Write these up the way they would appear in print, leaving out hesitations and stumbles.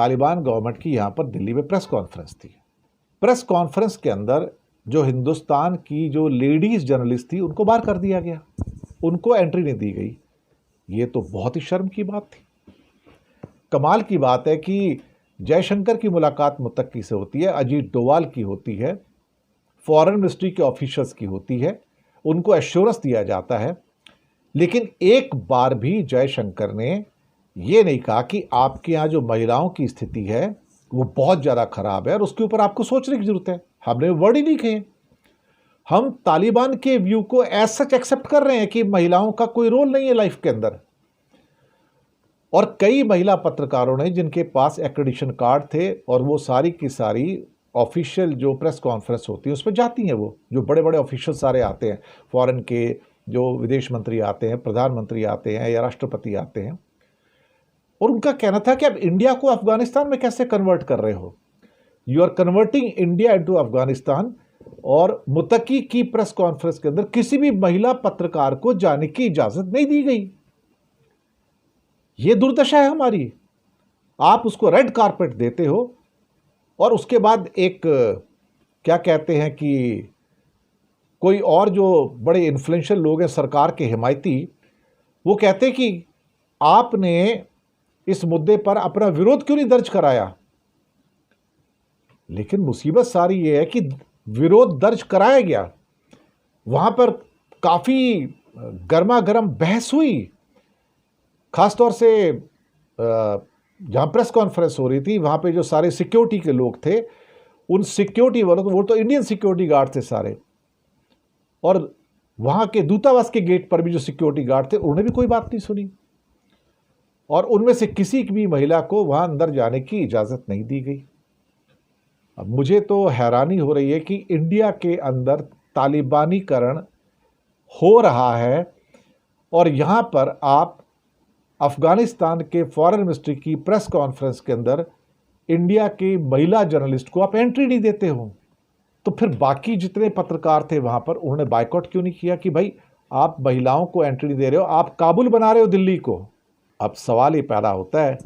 Taliban government की यहाँ पर दिल्ली में प्रेस कॉन्फ्रेंस थी। प्रेस कॉन्फ्रेंस के अंदर जो हिंदुस्तान की जो लेडीज जर्नलिस्ट थी उनको बाहर कर दिया गया, उनको एंट्री नहीं दी गई। ये तो बहुत ही शर्म की बात थी। कमाल की बात है कि जयशंकर की मुलाकात मुत्तकी से होती है, अजीत डोवाल की होती है, फॉरेन मिनिस्ट्री के ऑफिशियल्स की होती है, उनको एश्योरेंस दिया जाता है, लेकिन एक बार भी जयशंकर ने ये नहीं कहा कि आपके यहाँ जो महिलाओं की स्थिति है वो बहुत ज़्यादा खराब है और उसके ऊपर आपको सोचने की जरूरत है। हमने वर्ड ही नहीं कहे। हम तालिबान के व्यू को एज सच एक्सेप्ट कर रहे हैं कि महिलाओं का कोई रोल नहीं है लाइफ के अंदर। और कई महिला पत्रकारों ने जिनके पास एक्रेडिशन कार्ड थे और वो सारी की सारी ऑफिशियल जो प्रेस कॉन्फ्रेंस होती है उसमें जाती हैं, वो जो बड़े बड़े ऑफिशियल सारे आते हैं, फॉरेन के जो विदेश मंत्री आते हैं, प्रधानमंत्री आते हैं या राष्ट्रपति आते हैं, और उनका कहना था कि आप इंडिया को अफगानिस्तान में कैसे कन्वर्ट कर रहे हो, you are converting India into Afghanistan. और मुत्तकी की प्रेस कॉन्फ्रेंस के अंदर किसी भी महिला पत्रकार को जाने की इजाजत नहीं दी गई। यह दुर्दशा है हमारी। आप उसको रेड कारपेट देते हो और उसके बाद एक क्या कहते हैं कि कोई और जो बड़े इन्फ्लुएंशियल लोग हैं सरकार के हिमायती, वो कहते हैं कि आपने इस मुद्दे पर अपना विरोध क्यों नहीं दर्ज कराया। लेकिन मुसीबत सारी ये है कि विरोध दर्ज कराया गया, वहां पर काफी गर्मा गर्म बहस हुई, खासतौर से जहां प्रेस कॉन्फ्रेंस हो रही थी वहां पे जो सारे सिक्योरिटी के लोग थे, उन सिक्योरिटी वालों, वो तो इंडियन सिक्योरिटी गार्ड थे सारे, और वहां के दूतावास के गेट पर भी जो सिक्योरिटी गार्ड थे उन्होंने भी कोई बात नहीं सुनी, और उनमें से किसी भी महिला को वहां अंदर जाने की इजाजत नहीं दी गई। अब मुझे तो हैरानी हो रही है कि इंडिया के अंदर तालिबानीकरण हो रहा है और यहां पर आप अफगानिस्तान के फॉरेन मिनिस्ट्री की प्रेस कॉन्फ्रेंस के अंदर इंडिया की महिला जर्नलिस्ट को आप एंट्री नहीं देते हो। तो फिर बाकी जितने पत्रकार थे वहां पर, उन्होंने बायकॉट क्यों नहीं किया कि भाई आप महिलाओं को एंट्री नहीं दे रहे हो, आप काबुल बना रहे हो दिल्ली को। अब सवाल ये पैदा होता है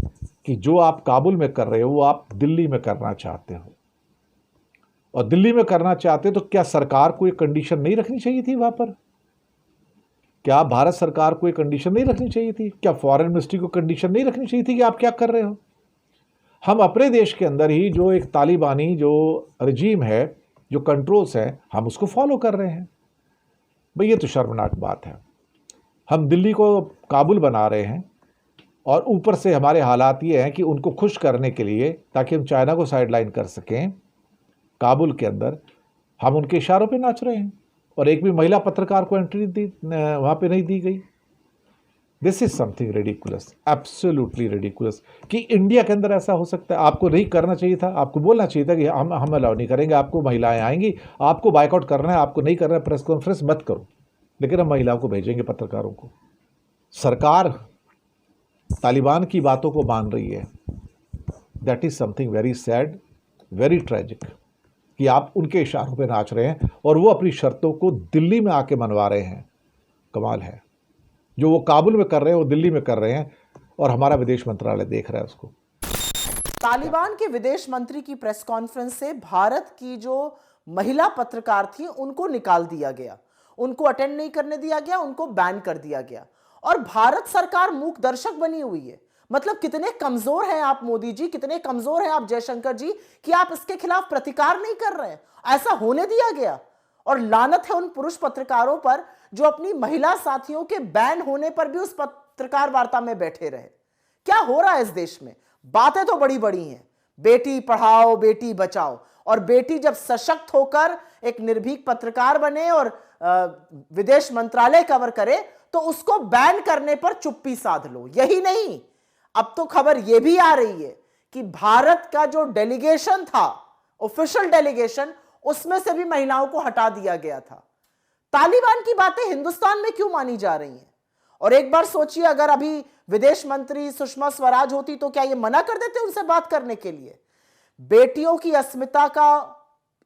कि जो आप काबुल में कर रहे हो वो आप दिल्ली में करना चाहते हो, और दिल्ली में करना चाहते हो तो क्या सरकार को ये कंडीशन नहीं रखनी चाहिए थी वहां पर? क्या भारत सरकार को ये कंडीशन नहीं रखनी चाहिए थी? क्या फॉरेन मिनिस्ट्री को कंडीशन नहीं रखनी चाहिए थी कि आप क्या कर रहे हो? हम अपने देश के अंदर ही जो एक तालिबानी जो रजीम है, जो कंट्रोल्स हैं, हम उसको फॉलो कर रहे हैं। भाई ये तो शर्मनाक बात है। हम दिल्ली को काबुल बना रहे हैं और ऊपर से हमारे हालात ये हैं कि उनको खुश करने के लिए, ताकि हम चाइना को साइडलाइन कर सकें, काबुल के अंदर हम उनके इशारों पे नाच रहे हैं और एक भी महिला पत्रकार को एंट्री दी वहां पे नहीं दी गई। This is something ridiculous, absolutely ridiculous कि इंडिया के अंदर ऐसा हो सकता है। आपको नहीं करना चाहिए था, आपको बोलना चाहिए था कि हम अलाउ नहीं करेंगे, आपको महिलाएं आएंगी, आपको बायकॉट करना है, आपको नहीं करना है प्रेस कॉन्फ्रेंस मत करो, लेकिन हम महिलाओं को भेजेंगे, पत्रकारों को। सरकार तालिबान की बातों को मान रही है। That is something very sad, very tragic कि आप उनके इशारों पे नाच रहे हैं और वो अपनी शर्तों को दिल्ली में आके मनवा रहे हैं। कमाल है, जो वो काबुल में कर रहे हैं वो दिल्ली में कर रहे हैं और हमारा विदेश मंत्रालय देख रहा है उसको। तालिबान के विदेश मंत्री की प्रेस कॉन्फ्रेंस से भारत की जो महिला पत्रकार थी उनको निकाल दिया गया, उनको अटेंड नहीं करने दिया गया, उनको बैन कर दिया गया, और भारत सरकार मूक दर्शक बनी हुई है। मतलब कितने कमजोर हैं आप मोदी जी, कितने कमजोर हैं आप जयशंकर जी कि आप इसके खिलाफ प्रतिकार नहीं कर रहे हैं। ऐसा होने दिया गया। और लानत है उन पुरुष पत्रकारों पर जो अपनी महिला साथियों के बैन होने पर भी उस पत्रकार वार्ता में बैठे रहे। क्या हो रहा है इस देश में? बातें तो बड़ी बड़ी हैं, बेटी पढ़ाओ बेटी बचाओ, और बेटी जब सशक्त होकर एक निर्भीक पत्रकार बने और विदेश मंत्रालय कवर करे तो उसको बैन करने पर चुप्पी साध लो। यही नहीं, अब तो खबर यह भी आ रही है कि भारत का जो डेलीगेशन था, ऑफिशियल डेलीगेशन, उसमें से भी महिलाओं को हटा दिया गया था। तालिबान की बातें हिंदुस्तान में क्यों मानी जा रही हैं? और एक बार सोचिए, अगर अभी विदेश मंत्री सुषमा स्वराज होती तो क्या ये मना कर देते उनसे बात करने के लिए? बेटियों की अस्मिता का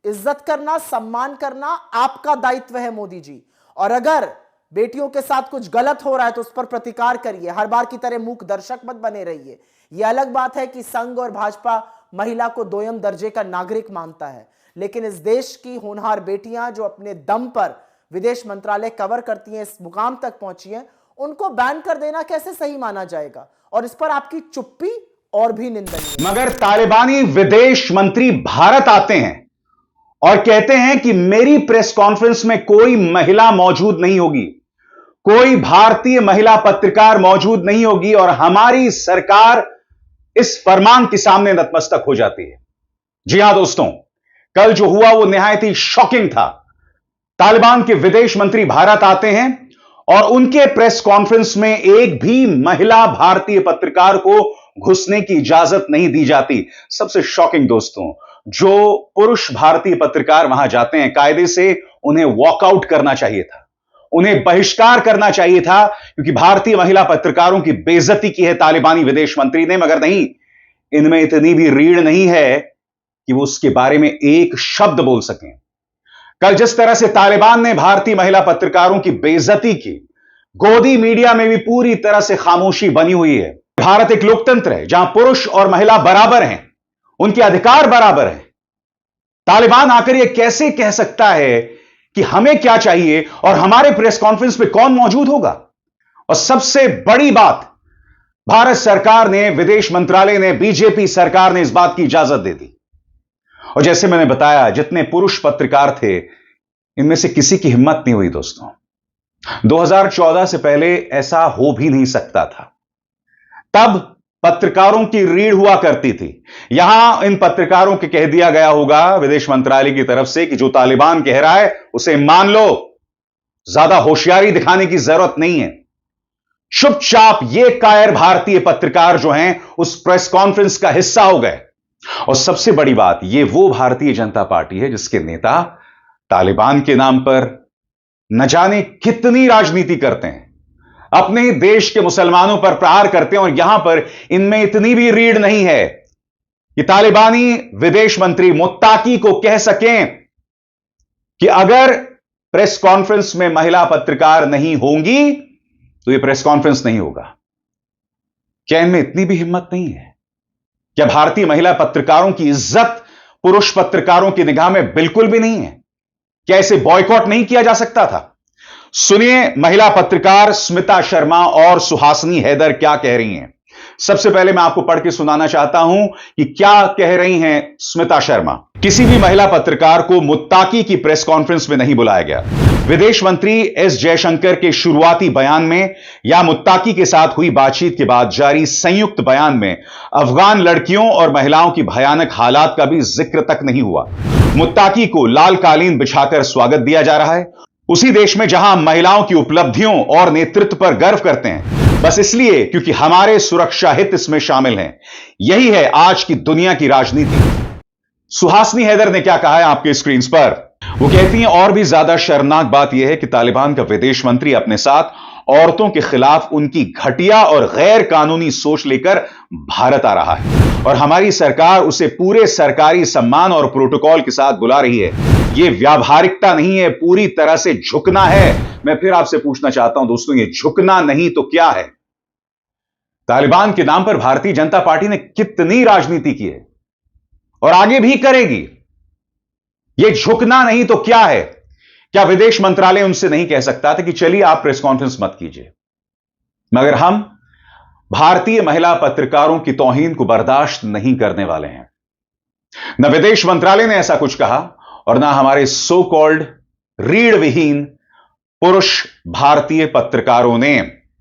इज्जत करना, सम्मान करना आपका दायित्व है मोदी जी, और अगर बेटियों के साथ कुछ गलत हो रहा है तो उस पर प्रतिकार करिए, हर बार की तरह मूक दर्शक मत बने रहिए। यह अलग बात है कि संघ और भाजपा महिला को दोयम दर्जे का नागरिक मानता है, लेकिन इस देश की होनहार बेटियां जो अपने दम पर विदेश मंत्रालय कवर करती हैं, इस मुकाम तक पहुंची हैं, उनको बैन कर देना कैसे सही माना जाएगा? और इस पर आपकी चुप्पी और भी निंदनीय। मगर तालिबानी विदेश मंत्री भारत आते हैं और कहते हैं कि मेरी प्रेस कॉन्फ्रेंस में कोई महिला मौजूद नहीं होगी, कोई भारतीय महिला पत्रकार मौजूद नहीं होगी, और हमारी सरकार इस फरमान के सामने नतमस्तक हो जाती है। जी हां दोस्तों, कल जो हुआ वो निहायत ही शॉकिंग था। तालिबान के विदेश मंत्री भारत आते हैं और उनके प्रेस कॉन्फ्रेंस में एक भी महिला भारतीय पत्रकार को घुसने की इजाजत नहीं दी जाती। सबसे शॉकिंग दोस्तों, जो पुरुष भारतीय पत्रकार वहां जाते हैं, कायदे से उन्हें वॉकआउट करना चाहिए था, उन्हें बहिष्कार करना चाहिए था, क्योंकि भारतीय महिला पत्रकारों की बेइज्जती की है तालिबानी विदेश मंत्री ने। मगर नहीं, इनमें इतनी भी रीढ़ नहीं है कि वो उसके बारे में एक शब्द बोल सकें। कल जिस तरह से तालिबान ने भारतीय महिला पत्रकारों की बेइज्जती की, गोदी मीडिया में भी पूरी तरह से खामोशी बनी हुई है। भारत एक लोकतंत्र है जहां पुरुष और महिला बराबर हैं, उनके अधिकार बराबर हैं। तालिबान आकर यह कैसे कह सकता है कि हमें क्या चाहिए और हमारे प्रेस कॉन्फ्रेंस में कौन मौजूद होगा? और सबसे बड़ी बात, भारत सरकार ने, विदेश मंत्रालय ने, बीजेपी सरकार ने इस बात की इजाजत दे दी। और जैसे मैंने बताया, जितने पुरुष पत्रकार थे, इनमें से किसी की हिम्मत नहीं हुई दोस्तों। 2014 से पहले ऐसा हो भी नहीं सकता था। तब पत्रकारों की रीढ़ हुआ करती थी। यहां इन पत्रकारों के कह दिया गया होगा विदेश मंत्रालय की तरफ से कि जो तालिबान कह रहा है उसे मान लो, ज्यादा होशियारी दिखाने की जरूरत नहीं है। चुपचाप ये कायर भारतीय पत्रकार जो हैं उस प्रेस कॉन्फ्रेंस का हिस्सा हो गए। और सबसे बड़ी बात, ये वो भारतीय जनता पार्टी है जिसके नेता तालिबान के नाम पर न जाने कितनी राजनीति करते हैं, अपने ही देश के मुसलमानों पर प्रहार करते हैं, और यहां पर इनमें इतनी भी रीढ़ नहीं है कि तालिबानी विदेश मंत्री मुत्ताकी को कह सकें कि अगर प्रेस कॉन्फ्रेंस में महिला पत्रकार नहीं होंगी तो यह प्रेस कॉन्फ्रेंस नहीं होगा। क्या इनमें इतनी भी हिम्मत नहीं है? क्या भारतीय महिला पत्रकारों की इज्जत पुरुष पत्रकारों की निगाह में बिल्कुल भी नहीं है? क्या इसे बॉयकॉट नहीं किया जा सकता था? सुनिए महिला पत्रकार स्मिता शर्मा और सुहासिनी हैदर क्या कह रही हैं। सबसे पहले मैं आपको पढ़ के सुनाना चाहता हूं कि क्या कह रही हैं स्मिता शर्मा। किसी भी महिला पत्रकार को मुत्ताकी की प्रेस कॉन्फ्रेंस में नहीं बुलाया गया। विदेश मंत्री एस जयशंकर के शुरुआती बयान में या मुत्ताकी के साथ हुई बातचीत के बाद जारी संयुक्त बयान में अफगान लड़कियों और महिलाओं की भयानक हालात का भी जिक्र तक नहीं हुआ। मुत्ताकी को लाल कालीन बिछाकर स्वागत दिया जा रहा है, उसी देश में जहां महिलाओं की उपलब्धियों और नेतृत्व पर गर्व करते हैं, बस इसलिए क्योंकि हमारे सुरक्षा हित इसमें शामिल हैं। यही है आज की दुनिया की राजनीति। सुहासिनी हैदर ने क्या कहा है आपके स्क्रीन पर, वो कहती हैं, और भी ज्यादा शर्मनाक बात यह है कि तालिबान का विदेश मंत्री अपने साथ औरतों के खिलाफ उनकी घटिया और गैर कानूनी सोच लेकर भारत आ रहा है, और हमारी सरकार उसे पूरे सरकारी सम्मान और प्रोटोकॉल के साथ बुला रही है। यह व्यावहारिकता नहीं है, पूरी तरह से झुकना है। मैं फिर आपसे पूछना चाहता हूं दोस्तों, यह झुकना नहीं तो क्या है? तालिबान के नाम पर भारतीय जनता पार्टी ने कितनी राजनीति की है और आगे भी करेगी। यह झुकना नहीं तो क्या है? क्या विदेश मंत्रालय उनसे नहीं कह सकता था कि चलिए आप प्रेस कॉन्फ्रेंस मत कीजिए? मगर हम भारतीय महिला पत्रकारों की तौहीन को बर्दाश्त नहीं करने वाले हैं। न विदेश मंत्रालय ने ऐसा कुछ कहा और ना हमारे सो कॉल्ड रीढ़ विहीन पुरुष भारतीय पत्रकारों ने।